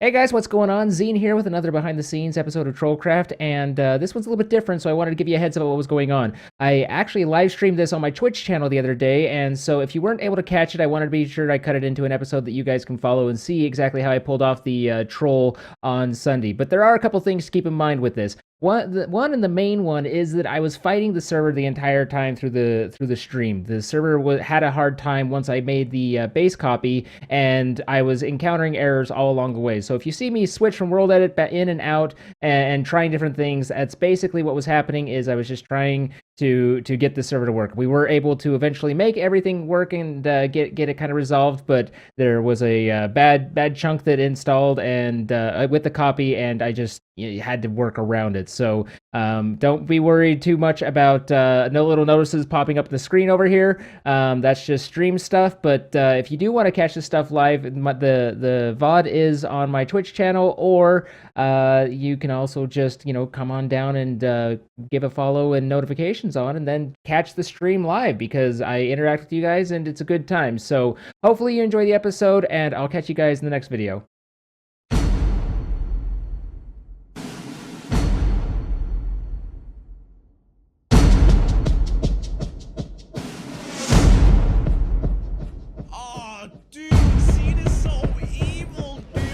Hey guys, what's going on? Zine here with another behind the scenes episode of TrollCraft, and this one's a little bit different, so I wanted to give you a heads up of what was going on. I actually live streamed this on my Twitch channel the other day, and so if you weren't able to catch it, I wanted to be sure I cut it into an episode that you guys can follow and see exactly how I pulled off the troll on Sunday. But there are a couple things to keep in mind with this. One and the main one is that I was fighting the server the entire time through the stream. The server had a hard time once I made the base copy, and I was encountering errors all along the way. So if you see me switch from world edit in and out and trying different things, that's basically what was happening. Is I was just trying to get the server to work. We were able to eventually make everything work and get it kind of resolved, but there was a bad chunk that installed and with the copy, and I just had to work around it. So don't be worried too much about no little notices popping up the screen over here. That's just stream stuff. But if you do want to catch this stuff live, the VOD is on my Twitch channel, or you can also just come on down and give a follow and notifications on, and then catch the stream live because I interact with you guys and it's a good time. So hopefully you enjoy the episode, and I'll catch you guys in the next video. Oh, dude, Scene is so evil, dude.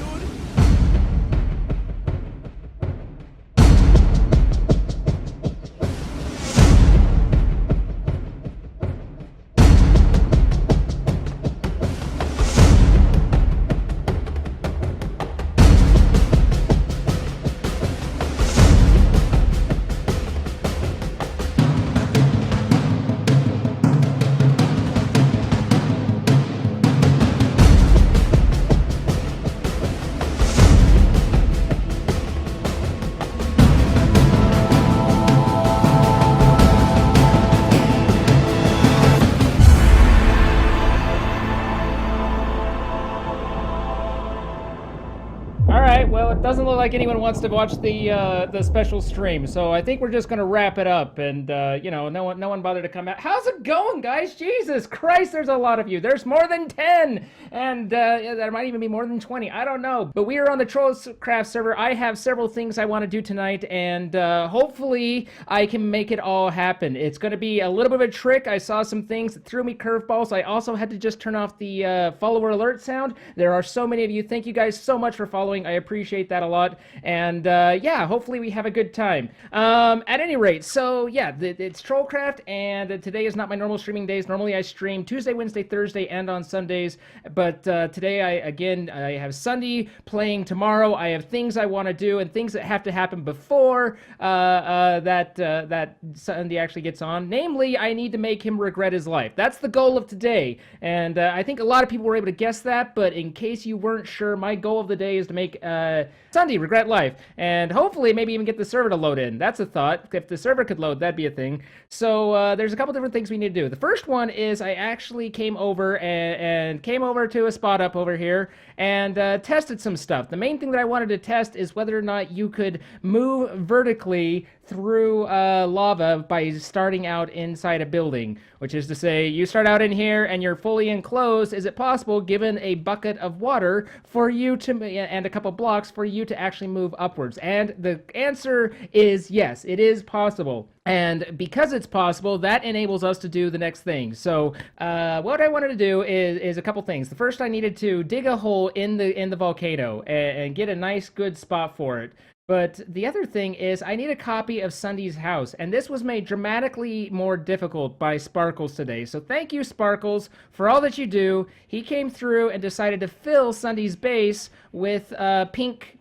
Well, it doesn't look like anyone wants to watch the special stream, so I think we're just gonna wrap it up. And no one bothered to come out. How's it going, guys? Jesus Christ, there's a lot of you. There's more than 10, and there might even be more than 20. I don't know. But we are on the TrollCraft server. I have several things I want to do tonight, and hopefully I can make it all happen. It's gonna be a little bit of a trick. I saw some things that threw me curveballs. I also had to just turn off the follower alert sound. There are so many of you. Thank you guys so much for following. I appreciate that a lot. And yeah, hopefully we have a good time. At any rate, so yeah, it's TrollCraft, and today is not my normal streaming days. Normally I stream Tuesday, Wednesday, Thursday, and on Sundays. But today I have SSundee playing tomorrow. I have things I want to do and things that have to happen before that SSundee actually gets on. Namely, I need to make him regret his life. That's the goal of today. And I think a lot of people were able to guess that, but in case you weren't sure, my goal of the day is to make SSundee regret life, and hopefully maybe even get the server to load in. That's a thought. If the server could load, that'd be a thing. So there's a couple different things we need to do. The first one is I actually came over and came over to a spot up over here and tested some stuff. The main thing that I wanted to test is whether or not you could move vertically through lava by starting out inside a building, which is to say you start out in here and you're fully enclosed. Is it possible, given a bucket of water, for you to and a couple blocks, for you to actually move upwards? And the answer is yes, it is possible. And because it's possible, that enables us to do the next thing. So what I wanted to do is a couple things. The first, I needed to dig a hole in the volcano and get a nice good spot for it. But the other thing is I need a copy of SSundee's house, and this was made dramatically more difficult by Sparklez today. So thank you, Sparklez, for all that you do. He came through and decided to fill SSundee's base with pink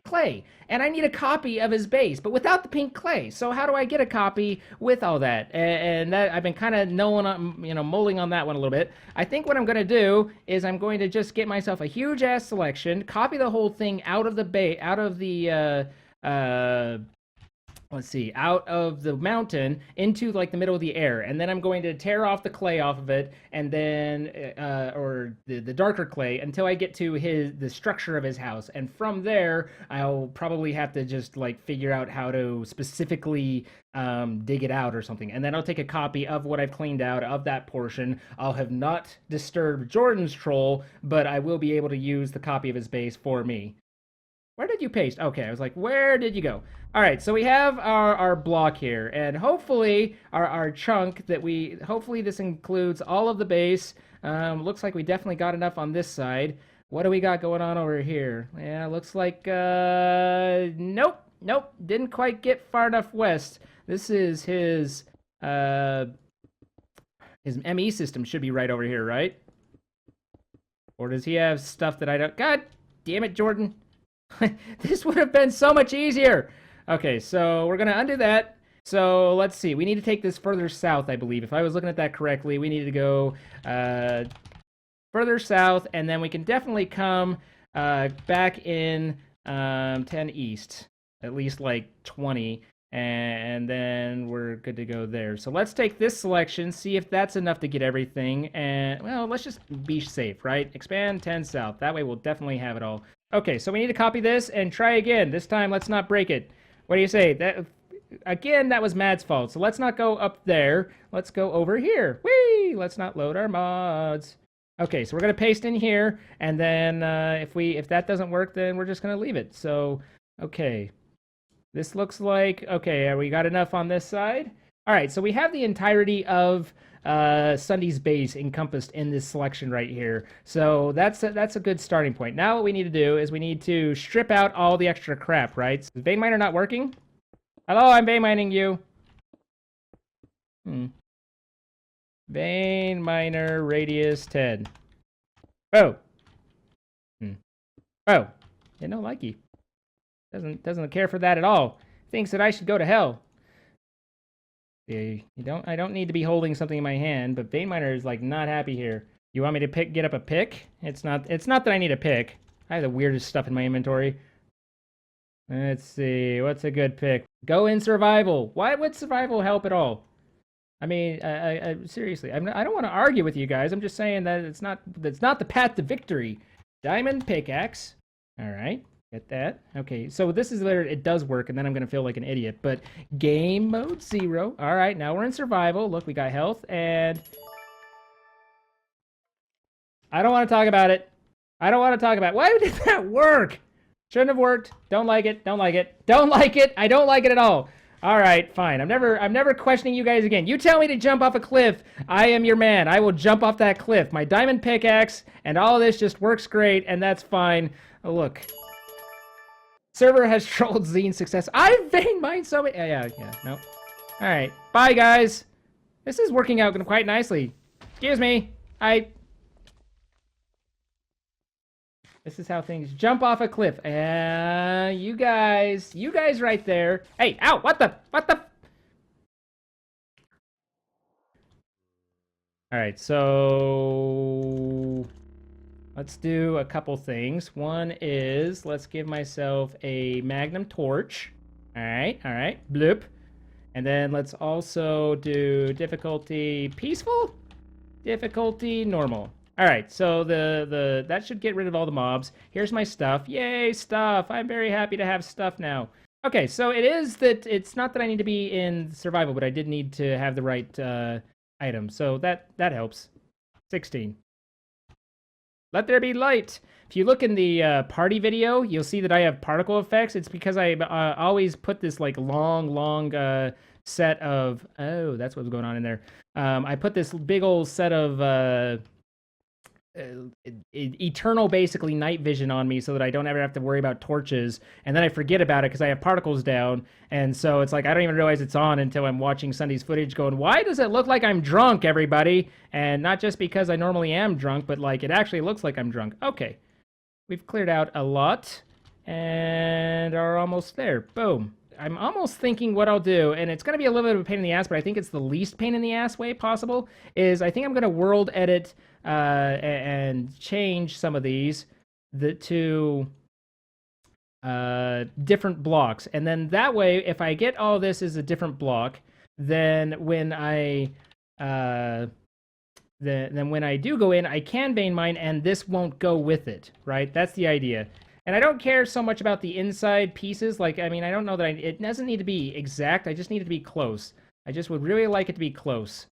clay, and I need a copy of his base, but without the pink clay. So how do I get a copy with all that? And that I've been kind of mulling on that one a little bit. I think what I'm going to do is I'm going to just get myself a huge ass selection, copy the whole thing out of the let's see, out of the mountain into like the middle of the air, and then I'm going to tear off the clay off of it, and then or the darker clay until I get to the structure of his house, and from there I'll probably have to just like figure out how to specifically dig it out or something, and then I'll take a copy of what I've cleaned out of that portion. I'll have not disturbed Jordan's troll, but I will be able to use the copy of his base for me. Where did you paste? Okay, I was like, where did you go? All right, so we have our block here, and hopefully our chunk that hopefully this includes all of the base. Looks like we definitely got enough on this side. What do we got going on over here? Yeah, looks like, nope, didn't quite get far enough west. This is his ME system should be right over here, right? Or does he have stuff that I don't? God damn it, Jordan. This would have been so much easier. Okay, so we're gonna undo that. So let's see. We need to take this further south, I believe. If I was looking at that correctly, we need to go further south, and then we can definitely come back in 10 east, at least like 20, and then we're good to go there. So let's take this selection, see if that's enough to get everything, and well, let's just be safe, right? Expand 10 south. That way we'll definitely have it all. Okay, so we need to copy this and try again. This time, let's not break it. What do you say? Again, that was Matt's fault. So let's not go up there. Let's go over here. Whee! Let's not load our mods. Okay, so we're gonna paste in here, and then if that doesn't work, then we're just gonna leave it. So, okay, this looks like okay. We got enough on this side. All right, so we have the entirety of SSundee's base encompassed in this selection right here. So that's a good starting point. Now what we need to do is we need to strip out all the extra crap, right? Is vein miner not working? Hello, I'm vein mining you. Vein miner radius 10. Oh. Oh. Yeah, no likey. Doesn't care for that at all. Thinks that I should go to hell. I don't need to be holding something in my hand, but vein miner is like not happy here. You want me to get up a pick? It's not that I need a pick. I have the weirdest stuff in my inventory. Let's see, what's a good pick? Go in survival. Why would survival help at all? I mean, seriously, I don't want to argue with you guys. I'm just saying that it's not the path to victory. Diamond pickaxe. All right. Get that. Okay, so this is where it does work, and then I'm going to feel like an idiot. But game mode 0. All right, now we're in survival. Look, we got health, and I don't want to talk about it. I don't want to talk about it. Why did that work? Shouldn't have worked. Don't like it. Don't like it. Don't like it. I don't like it at all. All right, fine. I'm never questioning you guys again. You tell me to jump off a cliff. I am your man. I will jump off that cliff. My diamond pickaxe and all of this just works great, and that's fine. Oh, look. Server has trolled Zine success. I vein mine so many. Yeah, no. All right, bye guys. This is working out quite nicely. Excuse me. This is how things jump off a cliff. You guys right there. Hey, ow! What the? All right, so let's do a couple things. One is, let's give myself a magnum torch. All right, bloop. And then let's also do difficulty peaceful, difficulty normal. All right, so that should get rid of all the mobs. Here's my stuff. Yay, stuff. I'm very happy to have stuff now. Okay, so it's not that I need to be in survival, but I did need to have the right item. So that helps. 16. Let there be light. If you look in the party video, you'll see that I have particle effects. It's because I always put this like long set of... Oh, that's what's going on in there. I put this big old set of eternal, basically, night vision on me so that I don't ever have to worry about torches. And then I forget about it because I have particles down. And so it's like I don't even realize it's on until I'm watching SSundee's footage going, why does it look like I'm drunk, everybody? And not just because I normally am drunk, but like it actually looks like I'm drunk. Okay. We've cleared out a lot and are almost there. Boom. I'm almost thinking what I'll do, and it's going to be a little bit of a pain in the ass, but I think it's the least pain in the ass way possible, is I think I'm going to world edit and change some of these to different blocks. And then that way, if I get all this as a different block, then when I then when I do go in, I can vein mine, and this won't go with it, right? That's the idea. And I don't care so much about the inside pieces. Like, I mean, I don't know that it doesn't need to be exact. I just need it to be close. I just would really like it to be close.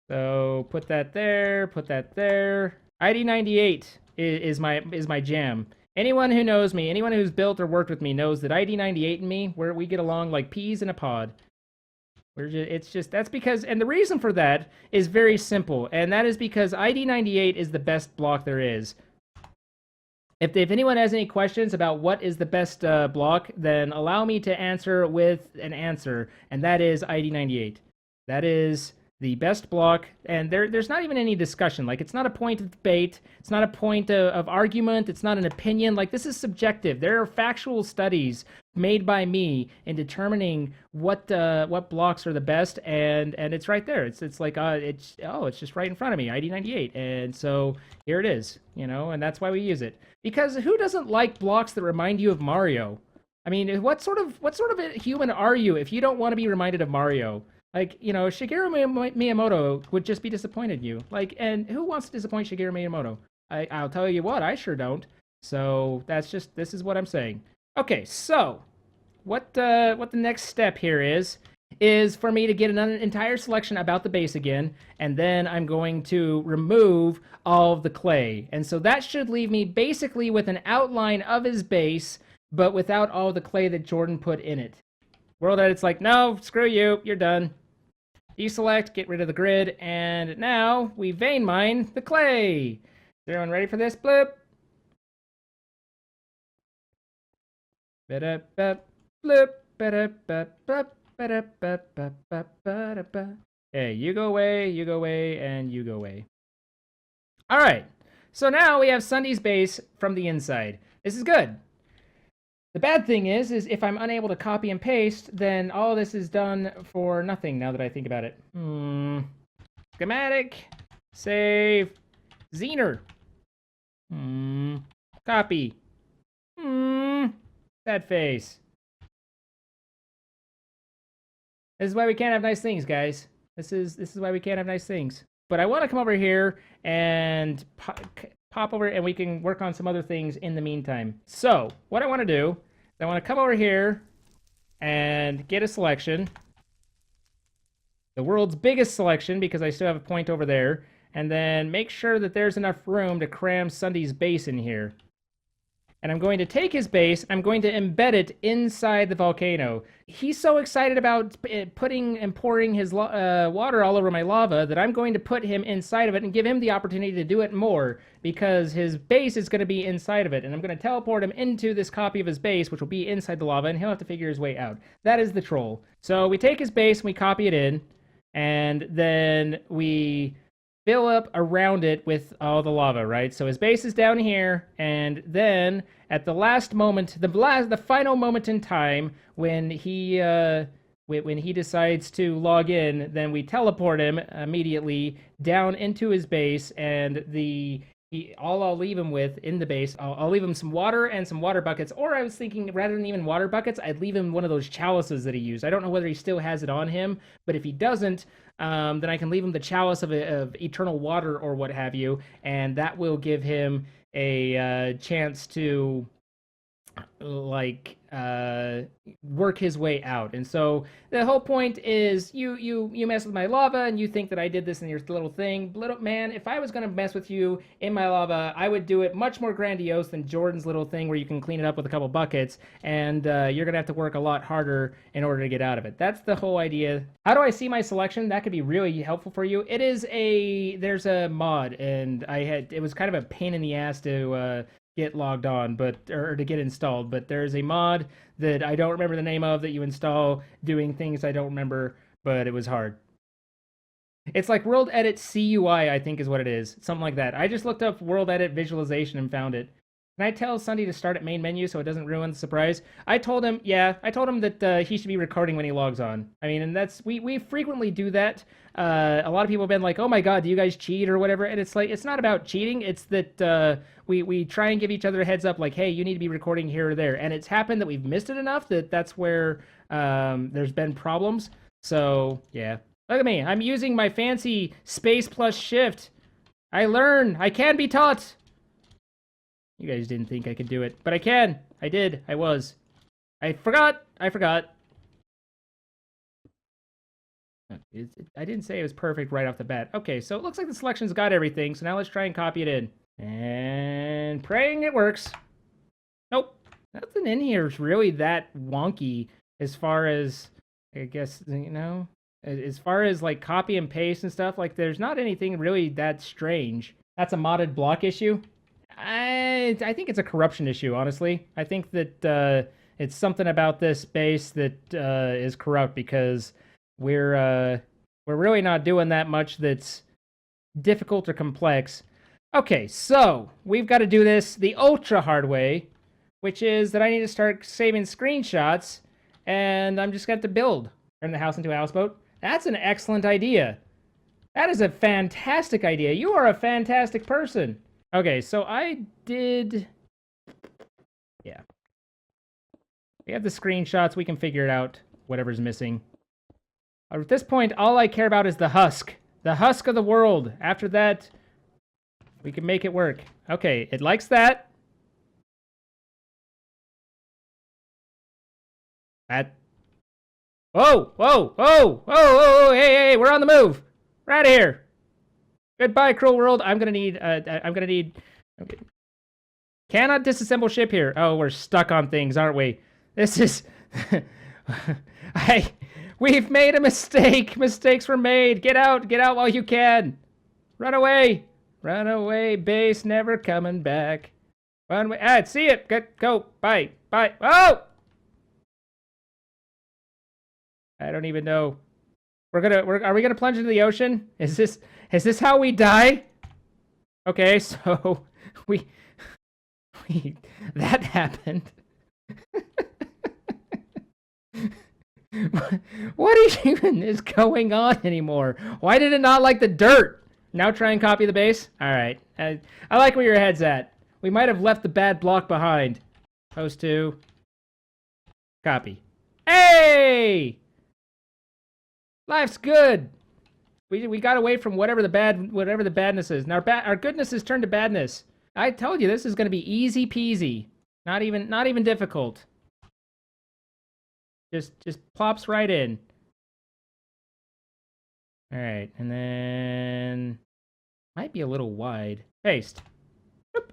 So put that there, put that there. ID98 is my jam. Anyone who knows me, anyone who's built or worked with me knows that ID98 and me, where we get along like peas in a pod. That's because, and the reason for that is very simple, and that is because ID98 is the best block there is. If anyone has any questions about what is the best block, then allow me to answer with an answer, and that is ID98. That is the best block, and there's not even any discussion. Like, it's not a point of debate, it's not a point of argument, it's not an opinion. Like, this is subjective. There are factual studies made by me in determining what blocks are the best, and it's right there. It's like it's just right in front of me, ID98, and so here it is, you know, and that's why we use it. Because who doesn't like blocks that remind you of Mario? I mean, what sort of a human are you if you don't want to be reminded of Mario? Like, you know, Shigeru Miyamoto would just be disappointed in you. Like, and who wants to disappoint Shigeru Miyamoto? I'll tell you what, I sure don't. So this is what I'm saying. Okay, so what the next step here is for me to get an entire selection about the base again, and then I'm going to remove all of the clay. And so that should leave me basically with an outline of his base, but without all the clay that Jordan put in it. World Edit's like, no, screw you, you're done. Deselect, get rid of the grid, and now we vein mine the clay. Is everyone ready for this? Bloop. Ba-da-ba, bloop, ba-da-ba, ba, ba-da-ba, ba, ba, ba-da-ba. Hey, you go away, and you go away. All right, so now we have SSundee's base from the inside. This is good. The bad thing is if I'm unable to copy and paste, then all this is done for nothing now that I think about it. Schematic, save, Zener. Copy. Sad face. This is why we can't have nice things, guys. This is why we can't have nice things. But I want to come over here and pop over, and we can work on some other things in the meantime. So what I want to do is I want to come over here and get a selection, the world's biggest selection, because I still have a point over there, and then make sure that there's enough room to cram SSundee's base in here. And I'm going to take his base, I'm going to embed it inside the volcano. He's so excited about putting and pouring his water all over my lava that I'm going to put him inside of it and give him the opportunity to do it more, because his base is going to be inside of it. And I'm going to teleport him into this copy of his base, which will be inside the lava, and he'll have to figure his way out. That is the troll. So we take his base and we copy it in, and then we fill up around it with all the lava, right? So his base is down here, and then at the last moment, the final moment in time, when he decides to log in, then we teleport him immediately down into his base, and all I'll leave him with in the base, I'll leave him some water and some water buckets, or I was thinking rather than even water buckets, I'd leave him one of those chalices that he used. I don't know whether he still has it on him, but if he doesn't, then I can leave him the chalice of eternal water or what have you, and that will give him a chance to work his way out. And so the whole point is you mess with my lava and you think that I did this in your little thing. Little man, if I was going to mess with you in my lava, I would do it much more grandiose than Jordan's little thing where you can clean it up with a couple buckets, and you're going to have to work a lot harder in order to get out of it. That's the whole idea. How do I see my selection? That could be really helpful for you. There's a mod, and it was kind of a pain in the ass to get logged on, or to get installed, but there's a mod that I don't remember the name of that you install doing things I don't remember, but it was hard. It's like World Edit CUI, I think is what it is. Something like that. I just looked up World Edit visualization and found it. Can I tell SSundee to start at main menu so it doesn't ruin the surprise? I told him that he should be recording when he logs on. I mean, and that's we frequently do that. A lot of people have been like, "Oh my God, do you guys cheat or whatever?" And it's like it's not about cheating. It's that we try and give each other a heads up, like, "Hey, you need to be recording here or there." And it's happened that we've missed it enough that that's where there's been problems. So yeah, look at me. I'm using my fancy space plus shift. I learn. I can be taught. You guys didn't think I could do it, but I can. I did. I was. I forgot. I forgot. I didn't say it was perfect right off the bat. Okay, so it looks like the selection's got everything, so now let's try and copy it in. And praying it works. Nope. Nothing in here is really that wonky as far as, I guess, you know, as far as like copy and paste and stuff, like there's not anything really that strange. That's a modded block issue. I think it's a corruption issue, honestly. I think that it's something about this base that is corrupt because we're really not doing that much that's difficult or complex. Okay, so we've got to do this the ultra hard way, which is that I need to start saving screenshots, and I'm just going to have to build. Turn the house into a houseboat. That's an excellent idea. That is a fantastic idea. You are a fantastic person. Okay, so I did... Yeah. We have the screenshots. We can figure it out, whatever's missing. At this point, all I care about is the husk. The husk of the world. After that, we can make it work. Okay, it likes that. That... Whoa, whoa, whoa, whoa, whoa, hey, we're on the move. We're out of here. Goodbye, cruel world. I'm gonna need. Okay. Cannot disassemble ship here. Oh, we're stuck on things, aren't we? This is. We've made a mistake. Mistakes were made. Get out while you can. Run away, base. Never coming back. Run away. Ah, see it. Go. Bye. Oh! I don't even know. Are we gonna plunge into the ocean? Is this how we die? Okay, so we that happened. What even is going on anymore? Why did it not like the dirt? Now try and copy the base? Alright. I like where your head's at. We might have left the bad block behind. Post to. Copy. Hey! Life's good. We got away from whatever the badness is. Now our goodness has turned to badness. I told you this is going to be easy peasy. Not even difficult. Just plops right in. All right, and then might be a little wide. Paste. Boop.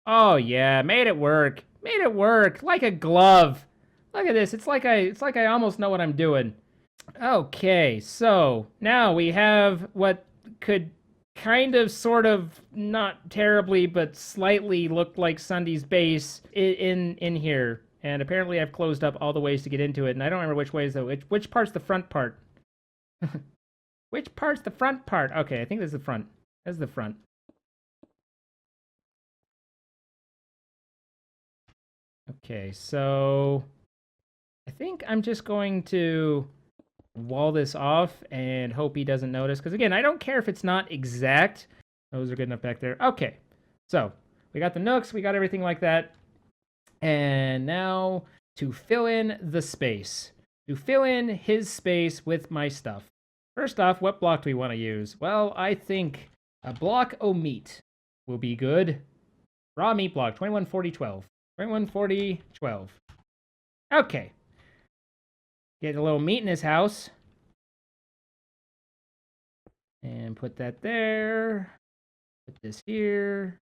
Oh yeah, made it work. Made it work like a glove. Look at this. It's like I almost know what I'm doing. Okay, so now we have what could kind of, sort of, not terribly, but slightly look like SSundee's base in here. And apparently I've closed up all the ways to get into it, and I don't remember which ways though. Which part's the front part? Which part's the front part? Okay, I think this is the front. This is the front. Okay, so I think I'm just going to wall this off and hope he doesn't notice. Because again, I don't care if it's not exact. Those are good enough back there. Okay, so we got the nooks, we got everything like that. And now to fill in the space. To fill in his space with my stuff. First off, what block do we want to use? Well, I think a block o' meat will be good. Raw meat block, 214012. 214012. Okay. Get a little meat in his house. And put that there. Put this here.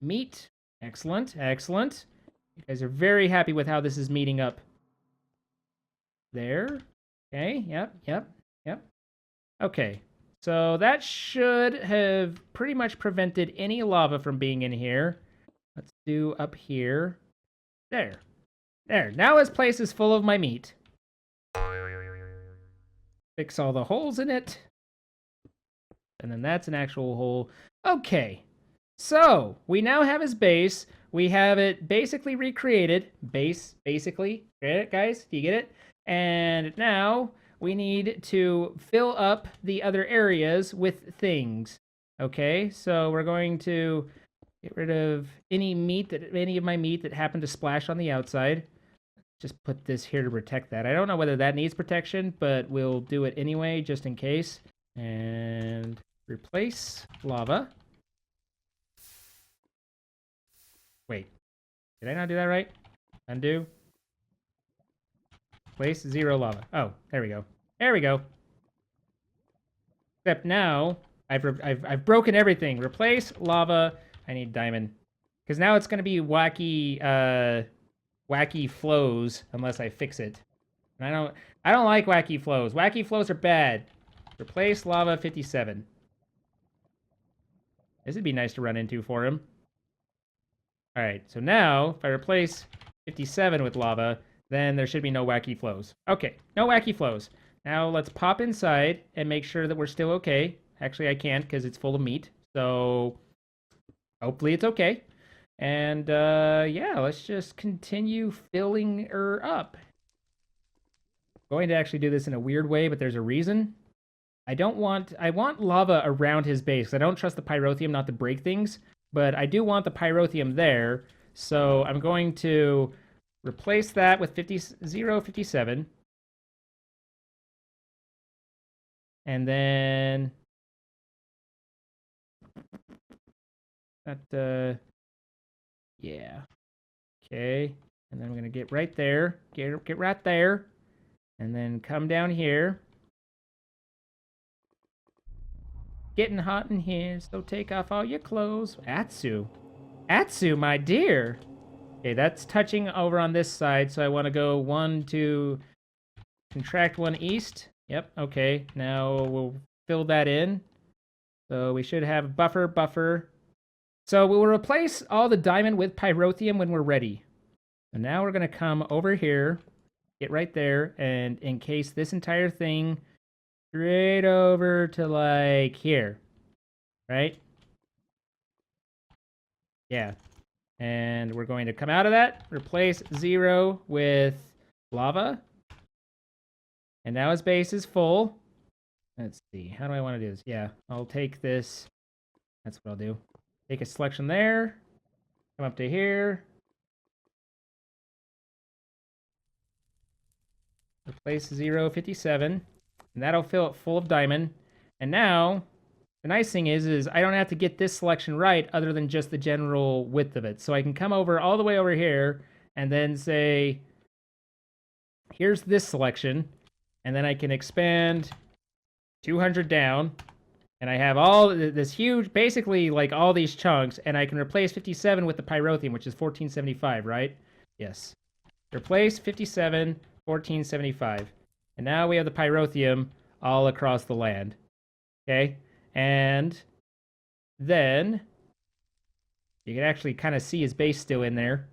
Meat. Excellent, excellent. You guys are very happy with how this is meeting up. There. Okay, yep. Okay, so that should have pretty much prevented any lava from being in here. Let's do up here. There. There, now his place is full of my meat. Fix all the holes in it. And then that's an actual hole. Okay, so we now have his base. We have it basically recreated. Base, basically. Get it, guys? Do you get it? And now we need to fill up the other areas with things. Okay, so we're going to get rid of any of my meat that happened to splash on the outside. Just put this here to protect that. I don't know whether that needs protection, but we'll do it anyway, just in case. And replace lava. Wait, did I not do that right? Undo. Place 0 lava. Oh, there we go. There we go. Except now, I've broken everything. Replace lava. I need diamond. Because now it's going to be wacky flows unless I fix it. And I don't like wacky flows. Wacky flows are bad. Replace lava 57. This would be nice to run into for him. All right, so now if I replace 57 with lava, then there should be no wacky flows. Okay, no wacky flows. Now let's pop inside and make sure that we're still okay. Actually, I can't because it's full of meat. So hopefully it's okay. And yeah, let's just continue filling her up. I'm going to actually do this in a weird way, but there's a reason. I want lava around his base. I don't trust the pyrotheum not to break things, but I do want the pyrotheum there. So I'm going to replace that with 57. And then that, yeah. Okay. And then we're going to get right there. Get right there. And then come down here. Getting hot in here, so take off all your clothes. Atsu. Atsu, my dear. Okay, that's touching over on this side, so I want to go 1 to contract 1 east. Yep, okay. Now we'll fill that in. So we should have buffer. So we'll replace all the diamond with pyrotheum when we're ready. So now we're going to come over here, get right there, and encase this entire thing straight over to like here, right? Yeah. And we're going to come out of that, replace 0 with lava. And now his base is full. Let's see, how do I want to do this? Yeah, I'll take this. That's what I'll do. Take a selection there, come up to here. Replace 57. And that'll fill it full of diamond. And now, the nice thing is I don't have to get this selection right other than just the general width of it. So I can come over all the way over here and then say, here's this selection. And then I can expand 200 down. And I have all this huge, basically like all these chunks. And I can replace 57 with the pyrotheum, which is 1475, right? Yes. Replace 57, 1475. And now we have the pyrotheum all across the land. Okay? And then you can actually kind of see his base still in there.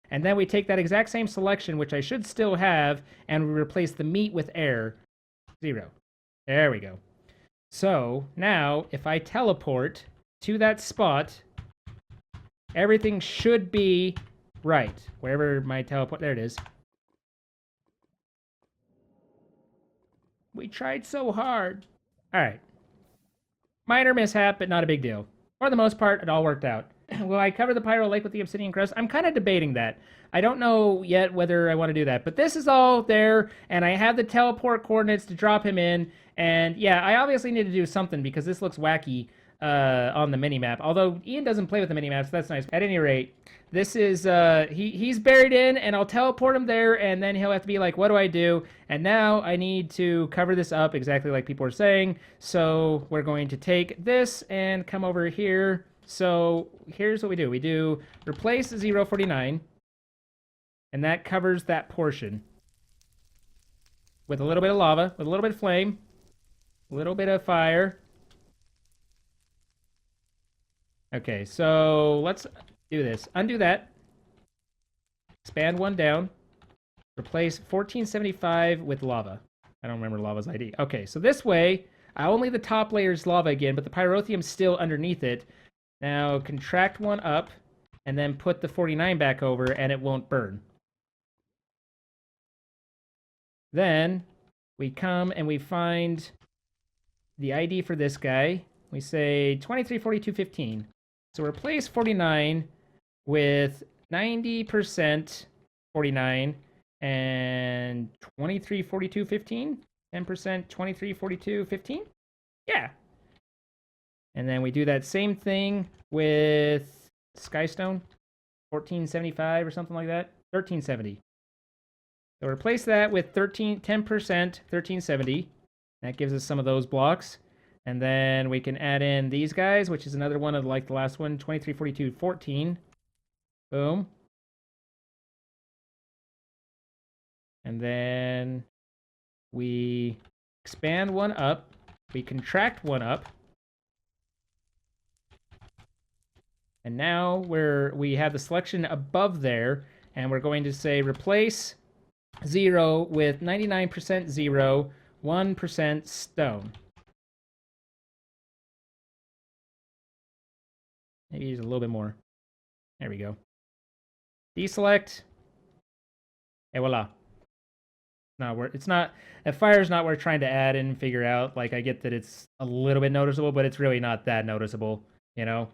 And then we take that exact same selection, which I should still have, and we replace the meat with air. 0. There we go. So now, if I teleport to that spot, everything should be right. Wherever my teleport... There it is. We tried so hard. All right. Minor mishap, but not a big deal. For the most part, it all worked out. Will I cover the pyro lake with the obsidian crust? I'm kind of debating that. I don't know yet whether I want to do that. But this is all there, and I have the teleport coordinates to drop him in. And yeah, I obviously need to do something because this looks wacky on the minimap. Although Ian doesn't play with the minimaps, so that's nice. At any rate, this is, he's buried in, and I'll teleport him there, and then he'll have to be like, what do I do? And now I need to cover this up exactly like people are saying. So we're going to take this and come over here. So here's what we do. We do replace 049, and that covers that portion with a little bit of lava, with a little bit of flame, a little bit of fire. Okay, so let's do this. Undo that. Expand 1 down. Replace 1475 with lava. I don't remember lava's ID. Okay, so this way Only the top layer is lava again, but the pyrotheum's still underneath it. Now contract one up, and then put the 49 back over, and it won't burn. Then we come and we find the ID for this guy. We say 234215. So replace 49 with 90% 49 and 234215. 10% 234215. Yeah. And then we do that same thing with Skystone. 1475 or something like that. 1370. So replace that with 10% 1370. That gives us some of those blocks. And then we can add in these guys, which is another one of like the last one, 234214. Boom. And then we expand one up. We contract one up. And now we have the selection above there, and we're going to say replace 0 with 99% 0, 1% stone. Maybe use a little bit more. There we go. Deselect. And voila. It's not, a fire's not worth trying to add and figure out. Like, I get that it's a little bit noticeable, but it's really not that noticeable, you know?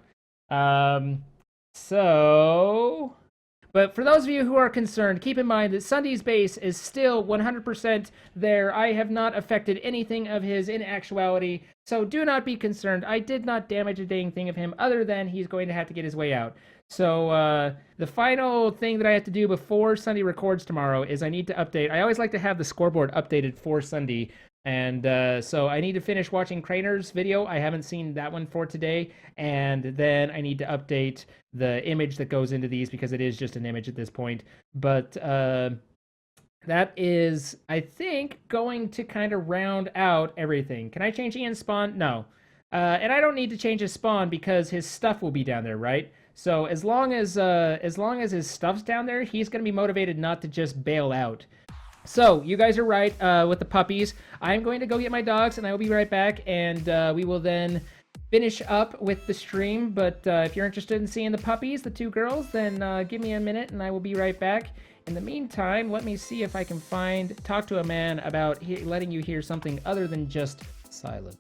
But for those of you who are concerned, keep in mind that SSundee's base is still 100% there. I have not affected anything of his in actuality, so do not be concerned. I did not damage a dang thing of him, other than he's going to have to get his way out. So the final thing that I have to do before SSundee records tomorrow is I need to update. I always like to have the scoreboard updated for SSundee. And so I need to finish watching Crainer's video. I haven't seen that one for today. And then I need to update the image that goes into these, because it is just an image at this point. But that is, I think, going to kind of round out everything. Can I change Ian's spawn? No. And I don't need to change his spawn because his stuff will be down there, right? So as long as his stuff's down there, he's going to be motivated not to just bail out. So, you guys are right with the puppies. I'm going to go get my dogs, and I will be right back, and we will then finish up with the stream. But if you're interested in seeing the puppies, the two girls, then give me a minute, and I will be right back. In the meantime, let me see if I can talk to a man about letting you hear something other than just silence.